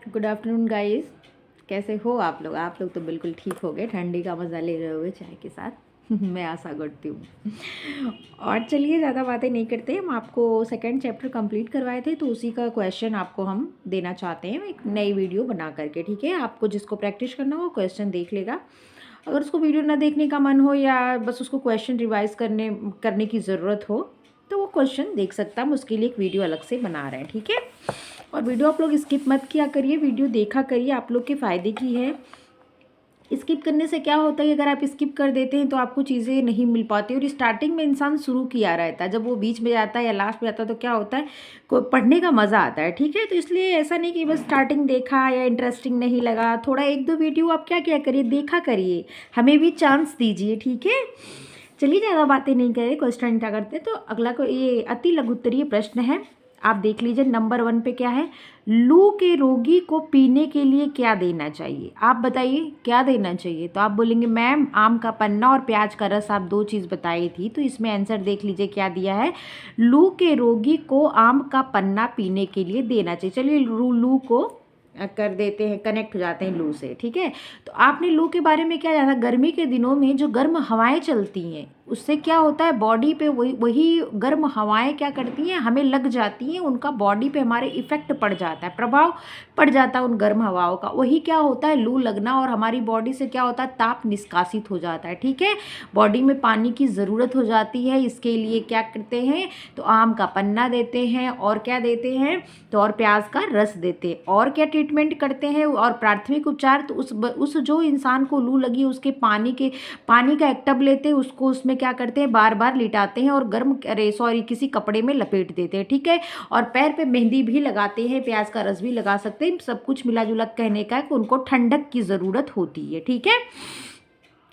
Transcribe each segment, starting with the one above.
Good afternoon guys. कैसे हो आप लोग? आप लोग तो बिल्कुल ठीक हो गए, ठंडी का मज़ा ले रहे होगे चाय के साथ। मैं आशा करती हूँ। और चलिए ज़्यादा बातें नहीं करते, हम आपको सेकंड चैप्टर कंप्लीट करवाए थे तो उसी का क्वेश्चन आपको हम देना चाहते हैं एक नई वीडियो बना करके। ठीक है, आपको जिसको प्रैक्टिस करना हो क्वेश्चन देख लेगा। अगर उसको वीडियो ना देखने का मन हो या बस उसको क्वेश्चन रिवाइज करने की ज़रूरत हो तो वो क्वेश्चन देख सकता है। हम उसके लिए एक वीडियो अलग से बना रहे हैं। ठीक है, और वीडियो आप लोग स्किप मत किया करिए, वीडियो देखा करिए, आप लोग के फ़ायदे की है। स्किप करने से क्या होता है, अगर आप स्किप कर देते हैं तो आपको चीज़ें नहीं मिल पाती। और स्टार्टिंग में इंसान शुरू किया रहता है, जब वो बीच में जाता है या लास्ट में जाता है तो क्या होता है, को पढ़ने का मज़ा आता है। ठीक है, तो इसलिए ऐसा नहीं कि बस स्टार्टिंग देखा या इंटरेस्टिंग नहीं लगा, थोड़ा एक दो वीडियो आप क्या क्या करिए, देखा करिए, हमें भी चांस दीजिए। ठीक है, चलिए ज़्यादा बातें नहीं करें, क्वेश्चन क्या करते हैं। तो अगला को ये अति लघुत्तरीय प्रश्न है, आप देख लीजिए। नंबर 1 पे क्या है, लू के रोगी को पीने के लिए क्या देना चाहिए? आप बताइए क्या देना चाहिए। तो आप बोलेंगे मैम आम का पन्ना और प्याज का रस, आप दो चीज़ बताई थी। तो इसमें आंसर देख लीजिए क्या दिया है, लू के रोगी को आम का पन्ना पीने के लिए देना चाहिए। चलिए लू को कर देते हैं, कनेक्ट हो जाते हैं लू से। ठीक है, तो आपने लू के बारे में क्या जाना, गर्मी के दिनों में जो गर्म हवाएं चलती हैं उससे क्या होता है, बॉडी पे वही गर्म हवाएं क्या करती हैं, हमें लग जाती हैं, उनका बॉडी पे हमारे इफेक्ट पड़ जाता है, प्रभाव पड़ जाता है उन गर्म हवाओं का। वही क्या होता है, लू लगना, और हमारी बॉडी से क्या होता है, ताप निष्कासित हो जाता है। ठीक है, बॉडी में पानी की ज़रूरत हो जाती है, इसके लिए क्या करते हैं, तो आम का पन्ना देते हैं, और क्या देते हैं, तो और प्याज का रस देते हैं। और क्या ट्रीटमेंट करते हैं, और प्राथमिक उपचार, तो उस जो इंसान को लू लगी उसके पानी का एक टब लेते हैं, उसको उसमें क्या करते हैं, बार बार लिटाते हैं और किसी कपड़े में लपेट देते हैं। ठीक है, और पैर पे मेहंदी भी लगाते हैं, प्याज का रस भी लगा सकते हैं। सब कुछ मिला जुला कहने का है कि उनको ठंडक की ज़रूरत होती है। ठीक है,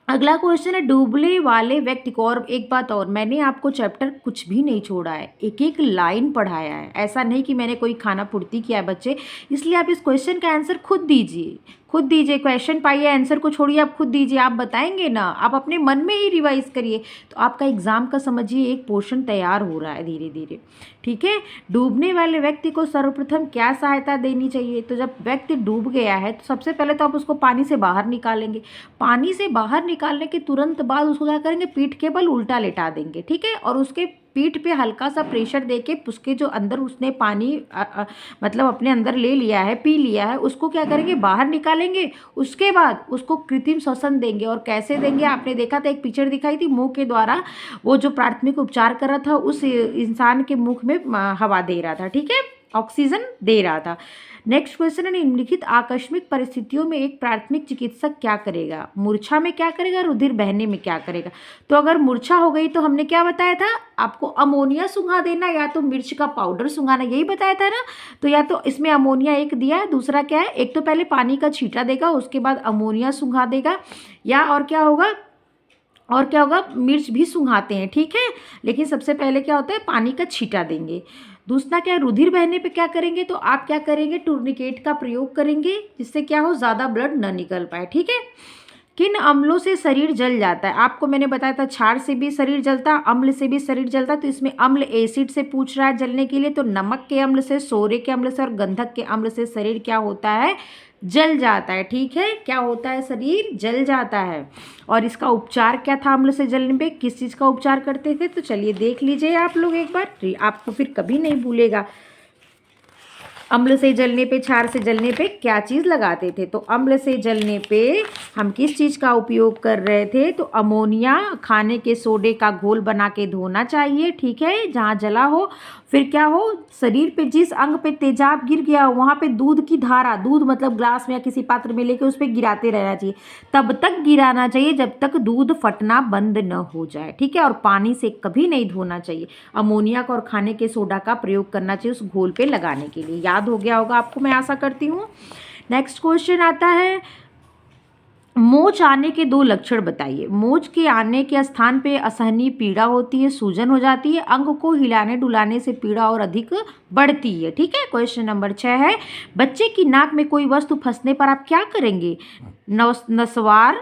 अगला क्वेश्चन है, डूबने वाले व्यक्ति को, और एक बात और, मैंने आपको चैप्टर कुछ भी नहीं छोड़ा है, एक एक लाइन पढ़ाया है, ऐसा नहीं कि मैंने कोई खाना पूर्ति किया है बच्चे। इसलिए आप इस क्वेश्चन का आंसर खुद दीजिए, खुद दीजिए, क्वेश्चन पाइए, आंसर को छोड़िए, आप खुद दीजिए। आप बताएंगे ना, आप अपने मन में ही रिवाइज करिए, तो आपका एग्जाम का समझिए एक पोर्शन तैयार हो रहा है धीरे धीरे। ठीक है, डूबने वाले व्यक्ति को सर्वप्रथम क्या सहायता देनी चाहिए? तो जब व्यक्ति डूब गया है तो सबसे पहले तो आप उसको पानी से बाहर निकालेंगे। पानी से बाहर निकालने के तुरंत बाद उसको क्या करेंगे, पीठ के बल उल्टा लेटा देंगे। ठीक है, और उसके पीठ पे हल्का सा प्रेशर देके उसके जो अंदर उसने पानी मतलब अपने अंदर ले लिया है, पी लिया है, उसको क्या करेंगे, बाहर निकालेंगे। उसके बाद उसको कृत्रिम श्वसन देंगे। और कैसे देंगे, आपने देखा था एक पिक्चर दिखाई थी, मुंह के द्वारा वो जो प्राथमिक उपचार कर रहा था उस इंसान के मुख में हवा दे रहा था। ठीक है, ऑक्सीजन दे रहा था। नेक्स्ट क्वेश्चन है, निम्नलिखित आकस्मिक परिस्थितियों में एक प्राथमिक चिकित्सक क्या करेगा? मूर्छा में क्या करेगा, रुधिर बहने में क्या करेगा? तो अगर मूर्छा हो गई तो हमने क्या बताया था आपको, अमोनिया सूंघा देना या तो मिर्च का पाउडर सूंघाना, यही बताया था ना। तो या तो इसमें अमोनिया एक दिया है, दूसरा क्या है, एक तो पहले पानी का छींटा देगा, उसके बाद अमोनिया सूंघा देगा, या और क्या होगा, मिर्च भी सूंघाते हैं। ठीक है, लेकिन सबसे पहले क्या होता है, पानी का छींटा देंगे। दूसरा क्या है, रुधिर बहने पे क्या करेंगे, तो आप क्या करेंगे, टूर्निकेट का प्रयोग करेंगे, जिससे क्या हो, ज़्यादा ब्लड न निकल पाए। ठीक है, किन अम्लों से शरीर जल जाता है? आपको मैंने बताया था क्षार से भी शरीर जलता है, अम्ल से भी शरीर जलता है। तो इसमें अम्ल एसिड से पूछ रहा है जलने के लिए, तो नमक के अम्ल से, सोरे के अम्ल से और गंधक के अम्ल से शरीर क्या होता है, जल जाता है। ठीक है, क्या होता है, शरीर जल जाता है। और इसका उपचार क्या था, अम्ल से जलने पे किस चीज़ का उपचार करते थे? तो चलिए देख लीजिए आप लोग एक बार, आपको फिर कभी नहीं भूलेगा। अम्ल से जलने पे, क्षार से जलने पे क्या चीज़ लगाते थे? तो अम्ल से जलने पे हम किस चीज़ का उपयोग कर रहे थे? तो अमोनिया, खाने के सोडे का घोल बना के धोना चाहिए। ठीक है, जहाँ जला हो। फिर क्या हो, शरीर पे जिस अंग पे तेजाब गिर गया हो वहाँ पे दूध की धारा, दूध मतलब ग्लास में या किसी पात्र में लेके उस पर गिराते रहना चाहिए। तब तक गिराना चाहिए जब तक दूध फटना बंद न हो जाए। ठीक है, और पानी से कभी नहीं धोना चाहिए। अमोनिया का और खाने के सोडा का प्रयोग करना चाहिए उस घोल पे लगाने के लिए। याद हो गया होगा आपको, मैं आशा करती हूँ। नेक्स्ट क्वेश्चन आता है, मोच आने के दो लक्षण बताइए। मोच के आने के स्थान पे असहनीय पीड़ा होती है, सूजन हो जाती है, अंग को हिलाने डुलाने से पीड़ा और अधिक बढ़ती है। ठीक है, क्वेश्चन नंबर 6 है, बच्चे की नाक में कोई वस्तु फंसने पर आप क्या करेंगे? नस्वार,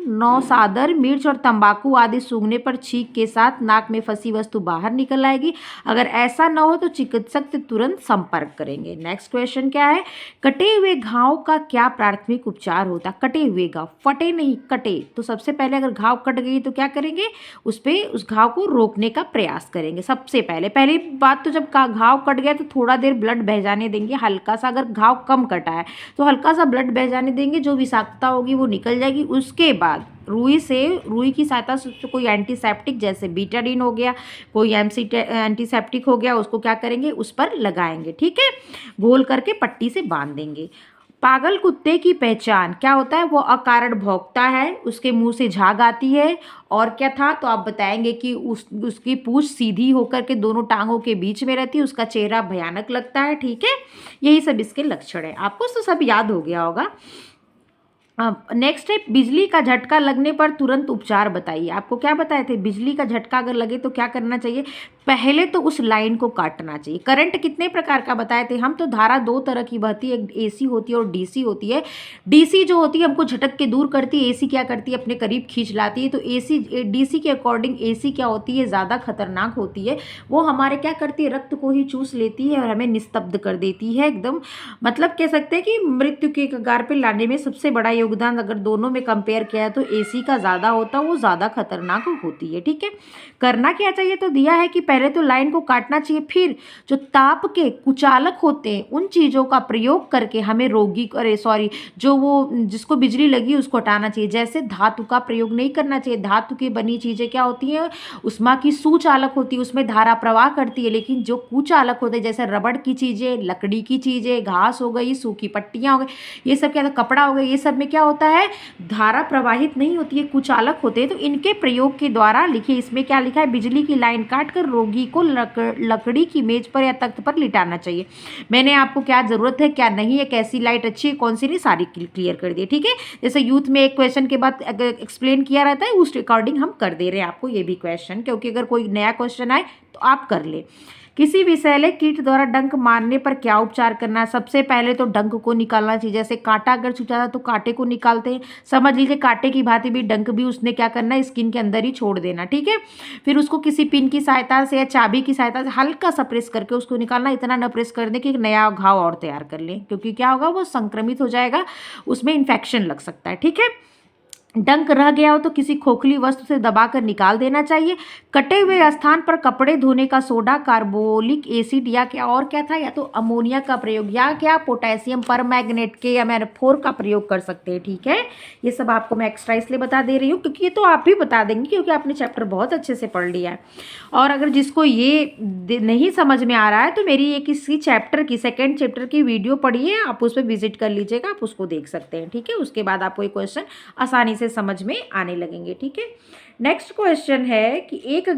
नौसादर, मिर्च और तंबाकू आदि सूंघने पर छींक के साथ नाक में फंसी वस्तु बाहर निकल आएगी। अगर ऐसा न हो तो चिकित्सक से तुरंत संपर्क करेंगे। नेक्स्ट क्वेश्चन क्या है, कटे हुए घाव का क्या प्राथमिक उपचार होता है? कटे हुए घाव, फटे नहीं, कटे। तो सबसे पहले अगर घाव कट गई तो क्या करेंगे, उस घाव को रोकने का प्रयास करेंगे। सबसे पहली बात तो जब घाव कट गया तो थोड़ा देर ब्लड बह जाने देंगे, हल्का सा। अगर घाव कम कटा है तो हल्का सा ब्लड बह जाने देंगे, जो विषाक्तता होगी वो निकल जाएगी। उसके बाद रुई की सहायता से तो कोई एंटीसेप्टिक जैसे बीटाडीन हो गया, कोई एंटीसेप्टिक हो गया, उसको क्या करेंगे, उस पर लगाएंगे। ठीक है, घोल करके पट्टी से बांध देंगे। पागल कुत्ते की पहचान क्या होता है? वो अकारण भौंकता है, उसके मुंह से झाग आती है, और क्या था तो आप बताएंगे कि उसकी पूंछ सीधी होकर के दोनों टांगों के बीच में रहती है, उसका चेहरा भयानक लगता है। ठीक है, यही सब इसके लक्षण है। आपको तो सब याद हो गया होगा। नेक्स्ट है, बिजली का झटका लगने पर तुरंत उपचार बताइए। आपको क्या बताए थे, बिजली का झटका अगर लगे तो क्या करना चाहिए? पहले तो उस लाइन को काटना चाहिए। करंट कितने प्रकार का बताए थे हम? तो धारा दो तरह की बहती है, एक एसी होती है और डीसी होती है। डीसी जो होती है हमको झटक के दूर करती है, एसी क्या करती है, अपने करीब खींच लाती है। तो डीसी के अकॉर्डिंग एसी क्या होती है, ज़्यादा खतरनाक होती है। वो हमारे क्या करती है, रक्त को ही चूस लेती है और हमें निस्तब्ध कर देती है एकदम। मतलब कह सकते हैं कि मृत्यु के कगार पे लाने में सबसे बड़ा योगदान अगर दोनों में कंपेयर किया है तो एसी का ज़्यादा होता है, वो ज़्यादा खतरनाक होती है। ठीक है, करना क्या चाहिए तो दिया है कि पहले तो लाइन को काटना चाहिए, फिर जो ताप के कुचालक होते हैं उन चीज़ों का प्रयोग करके हमें जो वो जिसको बिजली लगी उसको हटाना चाहिए। जैसे धातु का प्रयोग नहीं करना चाहिए। धातु की बनी चीज़ें क्या होती हैं, उष्मा की सुचालक होती है, उसमें धारा प्रवाह करती है। लेकिन जो कुचालक होते हैं जैसे रबड़ की चीज़ें, लकड़ी की चीज़ें, घास हो गई, सूखी पट्टियाँ हो गई, ये सब क्या, कपड़ा हो गया, ये सब में क्या होता है, धारा प्रवाहित नहीं होती है, कुचालक होते हैं। तो इनके प्रयोग के द्वारा लिखिए, इसमें क्या लिखा है, बिजली की लाइन काटकर रोगी को लकड़ी की मेज पर या तख्त पर लिटाना चाहिए। मैंने आपको क्या जरूरत है, क्या नहीं है, कैसी लाइट अच्छी है, कौन सी नहीं, सारी क्लियर कर दी। ठीक है, जैसे यूथ में एक क्वेश्चन के बाद एक्सप्लेन किया रहता है, उस अकॉर्डिंग हम कर दे रहे हैं आपको ये भी क्वेश्चन, क्योंकि अगर कोई नया क्वेश्चन आए तो आप कर ले। किसी विषैले कीट द्वारा डंक मारने पर क्या उपचार करना है? सबसे पहले तो डंक को निकालना चाहिए। जैसे कांटा अगर छूटा था तो कांटे को निकालते हैं, समझ लीजिए कांटे की भांति भी डंक भी उसने क्या करना है, स्किन के अंदर ही छोड़ देना। ठीक है, फिर उसको किसी पिन की सहायता से या चाबी की सहायता से हल्का सा प्रेस करके उसको निकालना। इतना न प्रेस कर दे कि एक नया घाव और तैयार कर लें, क्योंकि क्या होगा, वो संक्रमित हो जाएगा, उसमें इन्फेक्शन लग सकता है। ठीक है, डंक रह गया हो तो किसी खोखली वस्तु से दबाकर निकाल देना चाहिए। कटे हुए स्थान पर कपड़े धोने का सोडा, कार्बोलिक एसिड या क्या और क्या था, या तो अमोनिया का प्रयोग या क्या पोटेशियम परमैंगनेट के या मैंफोर का प्रयोग कर सकते हैं। ठीक है, ये सब आपको मैं एक्स्ट्रा इसलिए बता दे रही हूँ क्योंकि ये तो आप भी बता देंगे, क्योंकि आपने चैप्टर बहुत अच्छे से पढ़ लिया है। और अगर जिसको ये नहीं समझ में आ रहा है तो मेरी एक इसी चैप्टर की सेकेंड चैप्टर की वीडियो पढ़िए, आप उस पर विजिट कर लीजिएगा, आप उसको देख सकते हैं। ठीक है, उसके बाद आपको ये क्वेश्चन आसानी से समझ में आने लगेंगे। ठीक है, नेक्स्ट क्वेश्चन है कि एक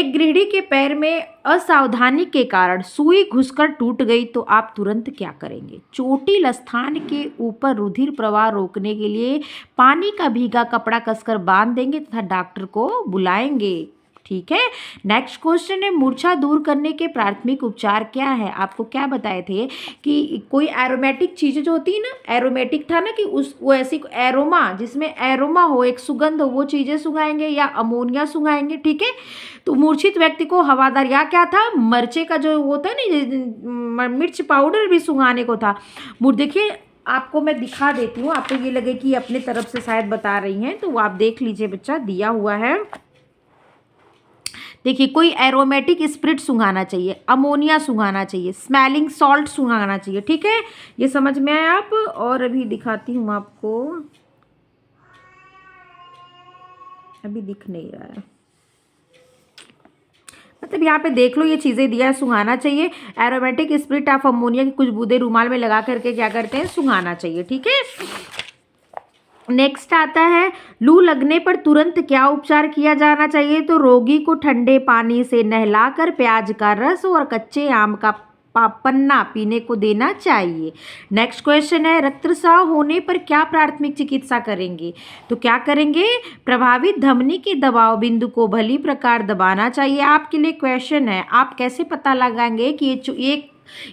गृहिणी के पैर में असावधानी के कारण सुई घुसकर टूट गई तो आप तुरंत क्या करेंगे? चोटिल स्थान के ऊपर रुधिर प्रवाह रोकने के लिए पानी का भीगा कपड़ा कसकर बांध देंगे तथा डॉक्टर को बुलाएंगे। ठीक है, नेक्स्ट क्वेश्चन है, मूर्छा दूर करने के प्राथमिक उपचार क्या है? आपको क्या बताए थे कि कोई एरोमेटिक चीज़ें जो होती है ना, एरोमेटिक था ना कि वो ऐसी एरोमा, जिसमें एरोमा हो, एक सुगंध हो, वो चीज़ें सुंघाएंगे या अमोनिया सुंघाएंगे। ठीक है, तो मूर्छित व्यक्ति को हवादार या क्या था, मर्चे का जो होता है ना, मिर्च पाउडर भी सुंघाने को था। देखिए आपको मैं दिखा देती हूँ, आपको ये लगे कि अपने तरफ से शायद बता रही हैं, तो वो आप देख लीजिए, बच्चा दिया हुआ है। देखिए, कोई एरोमेटिक स्प्रिट सुंघाना चाहिए, अमोनिया सुंघाना चाहिए, स्मेलिंग सॉल्ट सुंघाना चाहिए। ठीक है, ये समझ में आया आप? और अभी दिखाती हूँ आपको, अभी दिख नहीं रहा है, मतलब यहाँ पे देख लो, ये चीज़ें दिया है, सुंघाना चाहिए। एरोमेटिक स्प्रिट ऑफ अमोनिया की कुछ बूंदे रुमाल में लगा करके क्या करते हैं, सुंघाना चाहिए। ठीक है, नेक्स्ट आता है, लू लगने पर तुरंत क्या उपचार किया जाना चाहिए? तो रोगी को ठंडे पानी से नहलाकर प्याज का रस और कच्चे आम का पन्ना पीने को देना चाहिए। नेक्स्ट क्वेश्चन है, रक्तस्राव होने पर क्या प्राथमिक चिकित्सा करेंगे? तो क्या करेंगे, प्रभावित धमनी के दबाव बिंदु को भली प्रकार दबाना चाहिए। आपके लिए क्वेश्चन है, आप कैसे पता लगाएंगे कि ये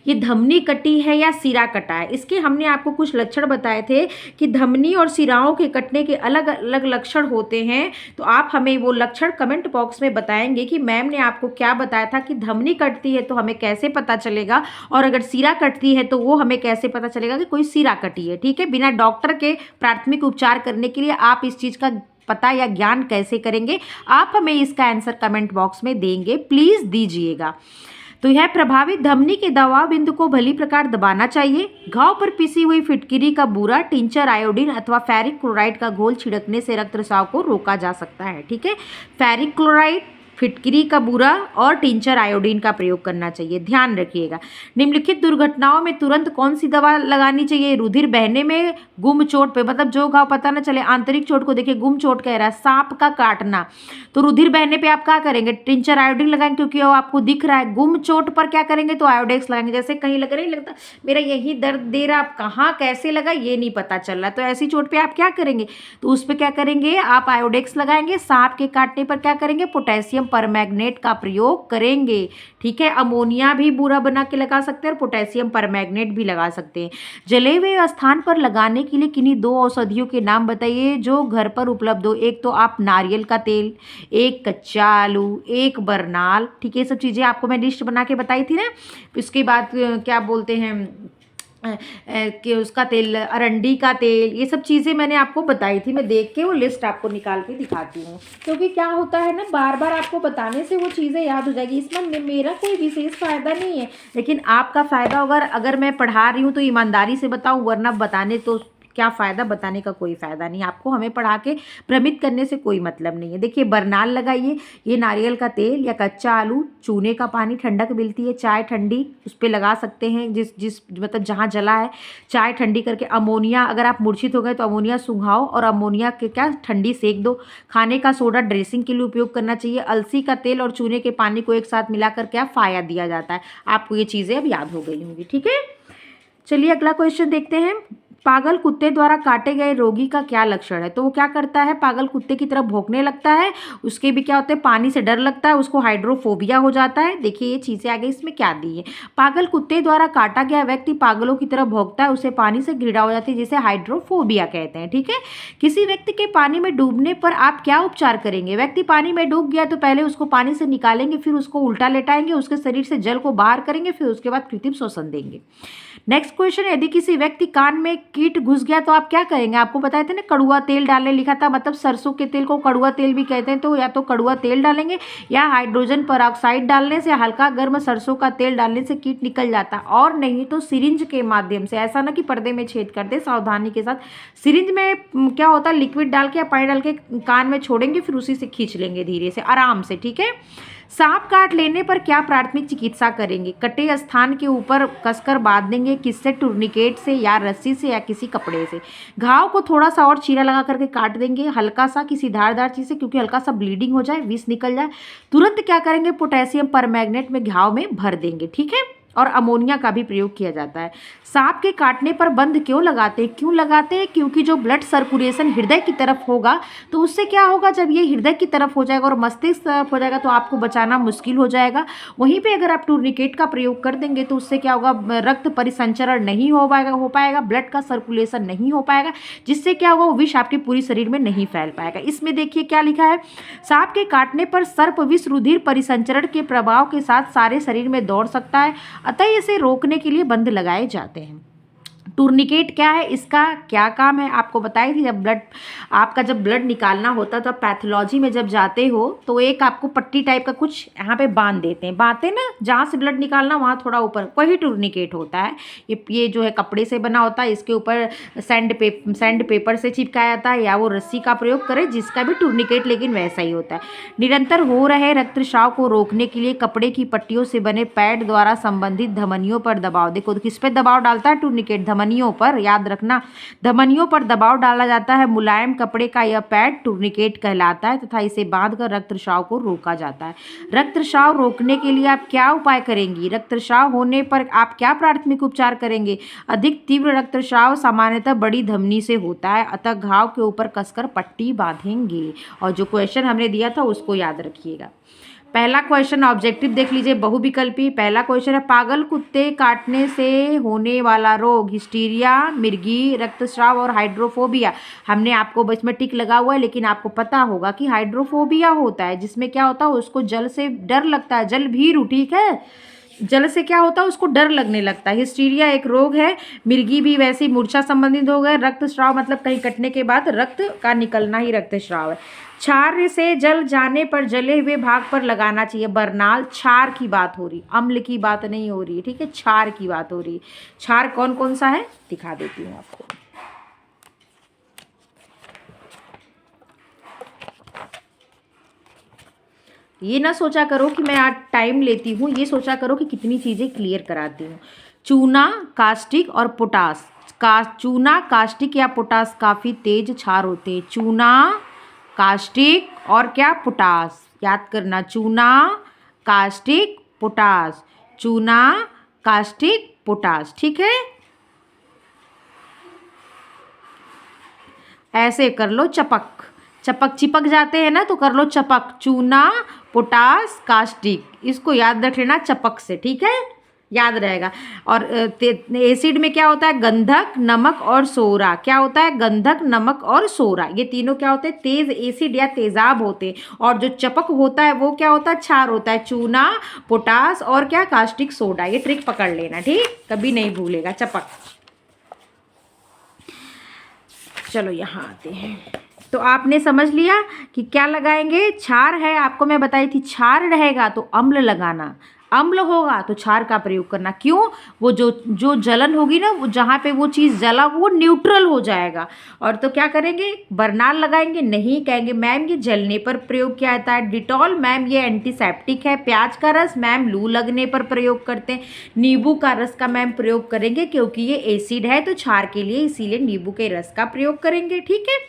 ये धमनी कटी है या सिरा कटा है। इसके हमने आपको कुछ लक्षण बताए थे कि धमनी और सिराओं के कटने के अलग अलग लक्षण होते हैं। तो आप हमें वो लक्षण कमेंट बॉक्स में बताएंगे कि मैम ने आपको क्या बताया था कि धमनी कटती है तो हमें कैसे पता चलेगा, और अगर सिरा कटती है तो वो हमें कैसे पता चलेगा कि कोई सिरा कटी है। ठीक है, बिना डॉक्टर के प्राथमिक उपचार करने के लिए आप इस चीज़ का पता या ज्ञान कैसे करेंगे, आप हमें इसका आंसर कमेंट बॉक्स में देंगे, प्लीज़ दीजिएगा। तो यह प्रभावित धमनी के दबाव बिंदु को भली प्रकार दबाना चाहिए। घाव पर पिसी हुई फिटकिरी का बूरा, टिंचर, आयोडीन अथवा फेरिक क्लोराइड का घोल छिड़कने से रक्तस्राव को रोका जा सकता है। ठीक है, फेरिक क्लोराइड, फिटकिरी का बूरा और टिंचर आयोडीन का प्रयोग करना चाहिए। ध्यान रखिएगा। निम्नलिखित दुर्घटनाओं में तुरंत कौन सी दवा लगानी चाहिए? रुधिर बहने में, गुम चोट पे, मतलब जो घाव पता ना चले, आंतरिक चोट को देखिए गुम चोट कह रहा है, सांप का काटना, तो रुधिर बहने पे आप क्या करेंगे? टिंचर आयोडीन लगाएंगे क्योंकि वो आपको दिख रहा है। गुम चोट पर क्या करेंगे? तो आयोडेक्स लगाएंगे। जैसे कहीं लग रहा है, लगता मेरा यही दर्द दे रहा, आप कहाँ कैसे लगा ये नहीं पता चल रहा, तो ऐसी चोट पे आप क्या करेंगे? तो उस पर क्या करेंगे? आप आयोडेक्स लगाएंगे। सांप के काटने पर क्या करेंगे? पोटेशियम परमैंगनेट का प्रयोग करेंगे। ठीक है, अमोनिया भी बूरा बना के लगा सकते हैं और पोटेशियम परमैंगनेट भी लगा सकते हैं। जले हुए स्थान पर लगाने के लिए किन्हीं 2 औषधियों के नाम बताइए जो घर पर उपलब्ध हो। एक तो आप नारियल का तेल, एक कच्चा आलू, एक बरनाल। ठीक है, ये सब चीज़ें आपको मैं लिस्ट बना के बताई थी ना। इसके बाद क्या बोलते हैं कि उसका तेल, अरंडी का तेल, ये सब चीज़ें मैंने आपको बताई थी। मैं देख के वो लिस्ट आपको निकाल के दिखाती हूँ, क्योंकि क्या होता है ना, बार बार आपको बताने से वो चीज़ें याद हो जाएगी। इसमें मेरा कोई विशेष फ़ायदा नहीं है, लेकिन आपका फ़ायदा अगर मैं पढ़ा रही हूँ तो ईमानदारी से बताऊँ, वरना बताने तो क्या फ़ायदा, बताने का कोई फ़ायदा नहीं। आपको हमें पढ़ा के भ्रमित करने से कोई मतलब नहीं है। देखिए, बरनाल लगाइए, ये नारियल का तेल या कच्चा आलू, चूने का पानी, ठंडक मिलती है, चाय ठंडी उस पर लगा सकते हैं, जिस मतलब जहाँ जला है, चाय ठंडी करके। अमोनिया, अगर आप मूर्छित हो गए तो अमोनिया सुंघाओ और अमोनिया के क्या ठंडी सेक दो। खाने का सोडा ड्रेसिंग के लिए उपयोग करना चाहिए। अलसी का तेल और चूने के पानी को एक साथ मिलाकर क्या फाया दिया जाता है। आपको ये चीज़ें अब याद हो गई होंगी। ठीक है, चलिए अगला क्वेश्चन देखते हैं। पागल कुत्ते द्वारा काटे गए रोगी का क्या लक्षण है? तो वो क्या करता है? पागल कुत्ते की तरह भौंकने लगता है। उसके भी क्या होता है? पानी से डर लगता है, उसको हाइड्रोफोबिया हो जाता है। देखिए ये चीज़ें आगे इसमें क्या दी है। पागल कुत्ते द्वारा काटा गया व्यक्ति पागलों की तरह भौंकता है, उसे पानी से घृणा हो जाती है, जिसे हाइड्रोफोबिया कहते हैं। ठीक है, किसी व्यक्ति के पानी में डूबने पर आप क्या उपचार करेंगे? व्यक्ति पानी में डूब गया तो पहले उसको पानी से निकालेंगे, फिर उसको उल्टा लेटाएंगे, उसके शरीर से जल को बाहर करेंगे, फिर उसके बाद कृत्रिम श्वसन देंगे। नेक्स्ट क्वेश्चन, यदि किसी व्यक्ति कान में कीट घुस गया तो आप क्या करेंगे? आपको बताए थे ना, कड़ुआ तेल डालने लिखा था, मतलब सरसों के तेल को कड़ुआ तेल भी कहते हैं। तो या तो कड़ुआ तेल डालेंगे या हाइड्रोजन पेरोक्साइड डालने से, हल्का गर्म सरसों का तेल डालने से कीट निकल जाता है। और नहीं तो सिरिंज के माध्यम से, ऐसा ना कि पर्दे में छेद कर दे, सावधानी के साथ। सिरिंज में क्या होता है, लिक्विड डाल के या पानी डाल के कान में छोड़ेंगे, फिर उसी से खींच लेंगे धीरे से, आराम से। ठीक है, सांप काट लेने पर क्या प्राथमिक चिकित्सा करेंगे? कटे स्थान के ऊपर कसकर बांध देंगे, किससे? टूर्निकेट से या रस्सी से या किसी कपड़े से। घाव को थोड़ा सा और चीरा लगा करके काट देंगे, हल्का सा किसी धारदार चीज़ से, क्योंकि हल्का सा ब्लीडिंग हो जाए, विष निकल जाए। तुरंत क्या करेंगे? पोटेशियम परमैंगनेट में घाव में भर देंगे। ठीक है, और अमोनिया का भी प्रयोग किया जाता है। सांप के काटने पर बंध क्यों लगाते हैं? क्यों लगाते हैं? क्योंकि जो ब्लड सर्कुलेशन हृदय की तरफ होगा तो उससे क्या होगा, जब ये हृदय की तरफ हो जाएगा और मस्तिष्क तरफ हो जाएगा तो आपको बचाना मुश्किल हो जाएगा। वहीं पे अगर आप टूर्निकेट का प्रयोग कर देंगे तो उससे क्या होगा, रक्त परिसंचरण नहीं हो पाएगा, ब्लड का सर्कुलेशन नहीं हो पाएगा, जिससे क्या होगा, वो विष आपके पूरी शरीर में नहीं फैल पाएगा। इसमें देखिए क्या लिखा है, सांप के काटने पर सर्प विष रुधिर परिसंचरण के प्रभाव के साथ सारे शरीर में दौड़ सकता है, अतः इसे रोकने के लिए बंध लगाए जाते हैं। टूर्निकेट क्या है, इसका क्या काम है आपको बताई थी। जब ब्लड निकालना होता है तो पैथोलॉजी में जब जाते हो तो एक आपको पट्टी टाइप का कुछ यहाँ पे बांध देते हैं, बांधते ना, जहाँ से ब्लड निकालना वहाँ थोड़ा ऊपर, वही टूर्निकेट होता है। ये जो है कपड़े से बना होता है, इसके ऊपर सैंड पेपर से चिपकाया जाता है, या वो रस्सी का प्रयोग करें, जिसका भी टूर्निकेट लेकिन वैसा ही होता है। निरंतर हो रहे रक्तस्राव को रोकने के लिए कपड़े की पट्टियों से बने पैड द्वारा संबंधित धमनियों पर दबाव, देखो किस पे दबाव डालता है टूर्निकेट, धमनियों पर, याद रखना, धमनियों पर दबाव डाला जाता है। मुलायम कपड़े का यह पैड टूर्निकेट कहलाता है तथा इसे बांधकर रक्तस्राव को रोका जाता है। रक्तस्राव रोकने के लिए आप क्या उपाय करेंगी? रक्तस्राव होने पर आप क्या प्राथमिक उपचार करेंगे? अधिक तीव्र रक्तस्राव सामान्यतः बड़ी धमनी से होता है, अतः घाव के ऊपर कसकर पट्टी बांधेंगे। और जो क्वेश्चन हमने दिया था उसको याद रखिएगा। पहला क्वेश्चन ऑब्जेक्टिव देख लीजिए, बहुविकल्पी। पहला क्वेश्चन है पागल कुत्ते काटने से होने वाला रोग, हिस्टीरिया, मिर्गी, रक्तस्राव और हाइड्रोफोबिया। हमने आपको इसमें टिक लगा हुआ है, लेकिन आपको पता होगा कि हाइड्रोफोबिया होता है, जिसमें क्या होता है, उसको जल से डर लगता है, जल भीरु, ठीक है। जल से क्या होता है, उसको डर लगने लगता है। हिस्टीरिया एक रोग है। मिर्गी भी वैसे ही मूर्छा संबंधित रोग है। रक्तस्राव मतलब कहीं कटने के बाद रक्त का निकलना ही रक्तस्राव है। क्षार से जल जाने पर जले हुए भाग पर लगाना चाहिए। बरनाल, क्षार की बात हो रही, अम्ल की बात नहीं हो रही है, ठीक है, क्षार की बात हो रही है। क्षार कौन कौन सा है दिखा देती हूँ आपको। ये ना सोचा करो कि मैं आज टाइम लेती हूँ, ये सोचा करो कि कितनी चीज़ें क्लियर कराती हूँ। चूना, कास्टिक और पोटास। चूना, कास्टिक या पोटास काफ़ी तेज क्षार होते हैं। चूना, कास्टिक और क्या, पोटास। याद करना, चूना, कास्टिक, पोटास। चूना, कास्टिक, पोटास, ठीक है। ऐसे कर लो चपक, चपक चिपक जाते हैं ना, तो कर लो चपक। चूना, पोटास, कास्टिक, इसको याद रख लेना चपक से, ठीक है, याद रहेगा। और एसिड में क्या होता है, गंधक, नमक और सोरा। क्या होता है, गंधक, नमक और सोरा, ये तीनों क्या होते हैं, तेज एसिड या तेजाब होते हैं। और जो चपक होता है वो क्या होता है, क्षार होता है। चूना, पोटास और क्या, कास्टिक सोडा। ये ट्रिक पकड़ लेना, ठीक, कभी नहीं भूलेगा, चपक। चलो यहाँ आते हैं। तो आपने समझ लिया कि क्या लगाएंगे, क्षार है, आपको मैं बताई थी क्षार रहेगा तो अम्ल लगाना, अम्ल होगा तो क्षार का प्रयोग करना। क्यों, वो जो जलन होगी ना, वो जहाँ पे वो चीज़ जला वो न्यूट्रल हो जाएगा। और तो क्या करेंगे, बरनाल लगाएंगे, नहीं कहेंगे मैम ये जलने पर प्रयोग किया जाता है। डिटॉल मैम ये एंटीसेप्टिक है। प्याज का रस मैम लू लगने पर प्रयोग करते हैं। नींबू का रस का मैम प्रयोग करेंगे क्योंकि ये एसिड है तो क्षार के लिए, इसीलिए नींबू के रस का प्रयोग करेंगे, ठीक है।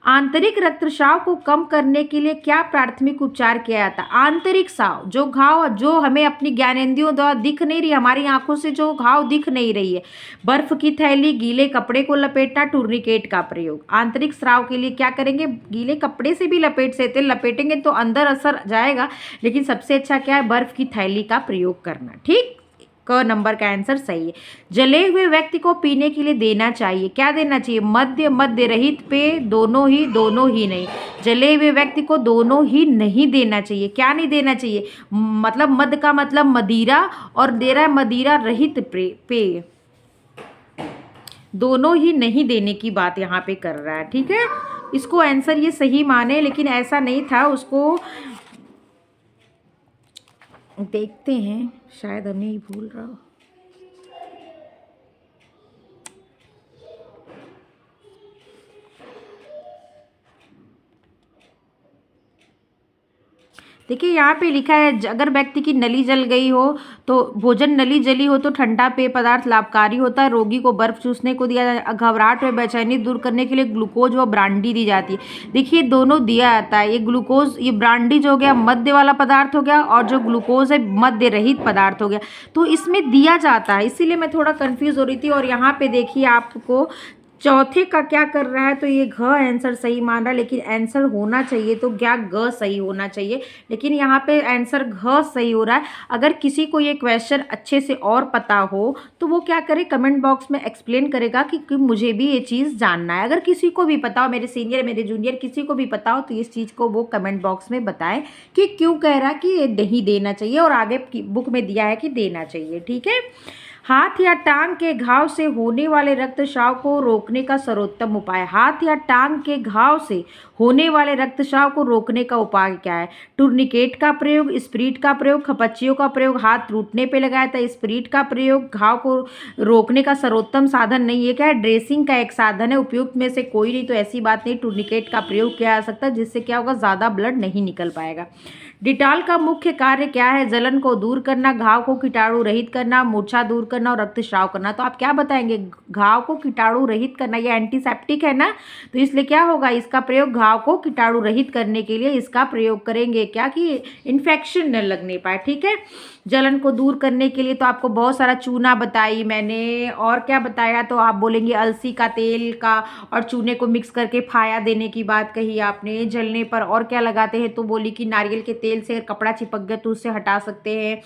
आंतरिक रक्तस्राव को कम करने के लिए क्या प्राथमिक उपचार किया जाता है। आंतरिक स्राव, जो घाव जो हमें अपनी ज्ञानेंद्रियों द्वारा दिख नहीं रही, हमारी आंखों से जो घाव दिख नहीं रही है, बर्फ की थैली, गीले कपड़े को लपेटना, टूर्निकेट का प्रयोग। आंतरिक स्राव के लिए क्या करेंगे, गीले कपड़े से भी लपेटेंगे तो अंदर असर जाएगा, लेकिन सबसे अच्छा क्या है, बर्फ की थैली का प्रयोग करना, ठीक। क नंबर का आंसर सही है। जले हुए व्यक्ति को पीने के लिए देना चाहिए, क्या देना चाहिए, मद्य, मद्य रहित पेय, दोनों ही नहीं। जले हुए व्यक्ति को दोनों ही नहीं देना चाहिए। क्या नहीं देना चाहिए, मतलब मद का मतलब मदिरा, और दे रहा है मदिरा रहित पेय, दोनों ही नहीं देने की बात यहाँ पे कर रहा है, ठीक है। इसको आंसर ये सही माने, लेकिन ऐसा नहीं था, उसको देखते हैं, शायद हमें ही भूल रहा हो। देखिए यहाँ पे लिखा है, अगर व्यक्ति की नली जल गई हो तो भोजन नली जली हो तो ठंडा पेय पदार्थ लाभकारी होता है। रोगी को बर्फ चूसने को दिया जाता है। घबराहट व बेचैनी दूर करने के लिए ग्लूकोज व ब्रांडी दी जाती है। देखिए दोनों दिया जाता है, ये ग्लूकोज, ये ब्रांडी जो हो गया मद्य वाला पदार्थ हो गया, और जो ग्लूकोज है मद्य रहित पदार्थ हो गया, तो इसमें दिया जाता है, इसीलिए मैं थोड़ा कन्फ्यूज हो रही थी। और यहाँ पे देखिए आपको चौथे का क्या कर रहा है, तो ये घ आंसर सही मान रहा है, लेकिन आंसर होना चाहिए तो क्या ग सही होना चाहिए, लेकिन यहाँ पे आंसर घ सही हो रहा है। अगर किसी को ये क्वेश्चन अच्छे से और पता हो तो वो क्या करे, कमेंट बॉक्स में एक्सप्लेन करेगा कि मुझे भी ये चीज़ जानना है। अगर किसी को भी पता हो, मेरे सीनियर, मेरे जूनियर, किसी को भी पता हो, तो इस चीज़ को वो कमेंट बॉक्स में बताएं कि क्यों कह रहा है कि ये नहीं देना चाहिए, और आगे बुक में दिया है कि देना चाहिए, ठीक है। हाथ या टांग के घाव से होने वाले रक्तस्राव को रोकने का सर्वोत्तम उपाय। हाथ या टांग के घाव से होने वाले रक्तस्राव को रोकने का उपाय क्या है, टूर्निकेट का प्रयोग, स्प्रिट का प्रयोग, खपच्चियों का प्रयोग। हाथ टूटने पे लगाया था, स्प्रिट का प्रयोग घाव को रोकने का सर्वोत्तम साधन नहीं है, क्या है, ड्रेसिंग का एक साधन है। उपयुक्त में से कोई नहीं, तो ऐसी बात नहीं, टूर्निकेट का प्रयोग किया जा सकता है, जिससे क्या होगा, ज़्यादा ब्लड नहीं निकल पाएगा। डिटॉल का मुख्य कार्य क्या है, जलन को दूर करना, घाव को कीटाणु रहित करना, मूर्छा दूर करना और रक्तस्राव करना। तो आप क्या बताएंगे, घाव को कीटाणु रहित करना, ये एंटीसेप्टिक है ना, तो इसलिए क्या होगा, इसका प्रयोग घाव को कीटाणु रहित करने के लिए इसका प्रयोग करेंगे, क्या कि इन्फेक्शन न लगने पाए, ठीक है। जलन को दूर करने के लिए तो आपको बहुत सारा चूना बताई मैंने, और क्या बताया, तो आप बोलेंगे अलसी का तेल का और चूने को मिक्स करके फाया देने की बात कही आपने। जलने पर और क्या लगाते हैं, तो बोली कि नारियल के तेल तेल से कपड़ा चिपक गया तो उससे हटा सकते हैं,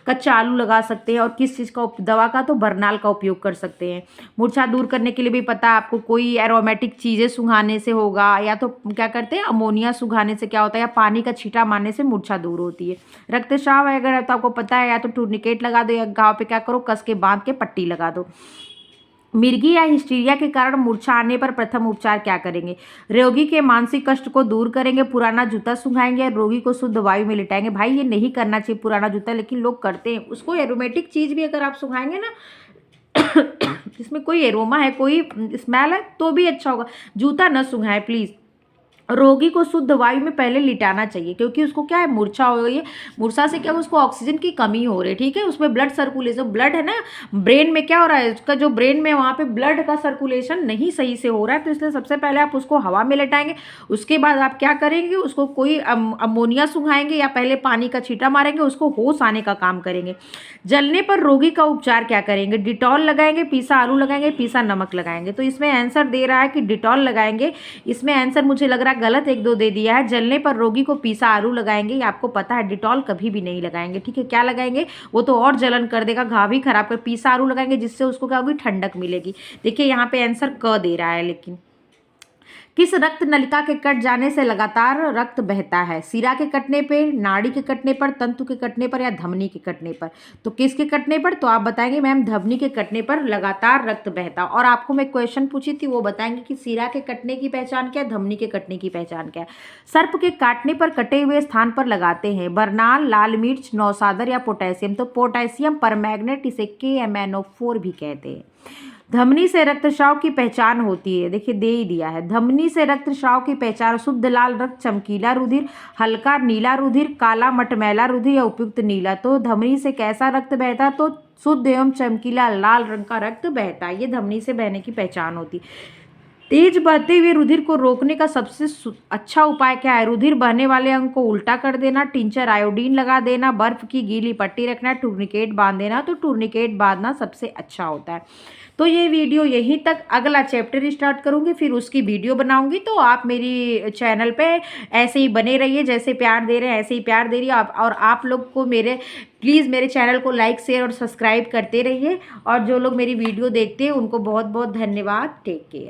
कच्चा आलू लगा सकते हैं, और किस चीज़ का दवा का तो बरनाल का उपयोग कर सकते हैं। मूर्छा दूर करने के लिए भी पता है आपको, कोई एरोमेटिक चीज़ें सुंघाने से होगा, या तो क्या करते हैं अमोनिया सुंघाने से क्या होता है, या पानी का छींटा मारने से मूर्छा दूर होती है। रक्तस्राव अगर है तो आपको पता है, या तो टूर्निकेट लगा दो, या घाव पे क्या करो कस के बांध के पट्टी लगा दो। मिर्गी या हिस्टीरिया के कारण मूर्छा आने पर प्रथम उपचार क्या करेंगे? रोगी के मानसिक कष्ट को दूर करेंगे, पुराना जूता सुंघाएंगे, रोगी को शुद्ध वायु में लिटाएंगे। भाई ये नहीं करना चाहिए पुराना जूता, लेकिन लोग करते हैं उसको। एरोमेटिक चीज़ भी अगर आप सुंघाएंगे ना जिसमें कोई एरोमा है, कोई स्मेल है, तो भी अच्छा होगा। जूता न सुंघाएं प्लीज़। रोगी को शुद्ध वायु में पहले लिटाना चाहिए, क्योंकि उसको क्या है मूर्छा हो गई है। मूर्छा से क्या उसको ऑक्सीजन की कमी हो रही है, ठीक है। उसमें ब्लड सर्कुलेशन, ब्लड है ना ब्रेन में, क्या हो रहा है उसका जो ब्रेन में वहाँ पे ब्लड का सर्कुलेशन नहीं सही से हो रहा है। तो इसलिए सबसे पहले आप उसको हवा में लिटाएंगे, उसके बाद आप क्या करेंगे उसको कोई अमोनिया सुंघाएंगे या पहले पानी का छींटा मारेंगे, उसको होश आने का काम करेंगे। जलने पर रोगी का उपचार क्या करेंगे? डिटॉल लगाएंगे, पीसा आलू लगाएंगे, पीसा नमक लगाएंगे। तो इसमें आंसर दे रहा है कि डिटॉल लगाएंगे। इसमें आंसर मुझे लग रहा है गलत, एक दो दे दिया है। जलने पर रोगी को पीसा आलू लगाएंगे, ये आपको पता है। डिटॉल कभी भी नहीं लगाएंगे, ठीक है। क्या लगाएंगे? वो तो और जलन कर देगा, घाव ही खराब कर। पीसा आलू लगाएंगे जिससे उसको क्या होगी, ठंडक मिलेगी। देखिए यहाँ पे आंसर क दे रहा है। लेकिन किस रक्त नलिका के कट जाने से लगातार रक्त बहता है? सिरा के कटने पे, नाड़ी के कटने पर, तंतु के कटने पर, या धमनी के कटने पर? तो किसके कटने पर? तो आप बताएंगे मैम धमनी के कटने पर लगातार रक्त बहता। और आपको मैं क्वेश्चन पूछी थी, वो बताएंगे कि सिरा के कटने की पहचान क्या है, धमनी के कटने की पहचान क्या है? सर्प के काटने पर कटे हुए स्थान पर लगाते हैं बरनाल, लाल मिर्च, नौसादर या पोटेशियम? तो पोटेशियम परमैग्नेट, इसे KMnO4 भी कहते हैं। धमनी से रक्तस्राव की पहचान होती है, देखिए दे ही दिया है। धमनी से रक्तस्राव की पहचान: शुद्ध लाल रक्त, चमकीला रुधिर, हल्का नीला रुधिर, काला मटमैला रुधिर या उपयुक्त नीला? तो धमनी से कैसा रक्त बहता? तो शुद्ध एवं चमकीला लाल रंग का रक्त बहता। ये धमनी से बहने की पहचान होती। तेज बहते हुए रुधिर को रोकने का सबसे अच्छा उपाय क्या है? रुधिर बहने वाले अंग को उल्टा कर देना, टिंचर आयोडीन लगा देना, बर्फ की गीली पट्टी रखना, टूर्निकेट बांध देना। तो टूर्निकेट बांधना सबसे अच्छा होता है। तो ये वीडियो यहीं तक, अगला चैप्टर स्टार्ट करूँगी, फिर उसकी वीडियो बनाऊंगी। तो आप मेरी चैनल पे ऐसे ही बने रहिए, जैसे प्यार दे रहे हैं ऐसे ही प्यार दे रही है आप। और आप लोग को प्लीज़ मेरे चैनल को लाइक शेयर और सब्सक्राइब करते रहिए। और जो लोग मेरी वीडियो देखते हैं उनको बहुत बहुत धन्यवाद। Take care.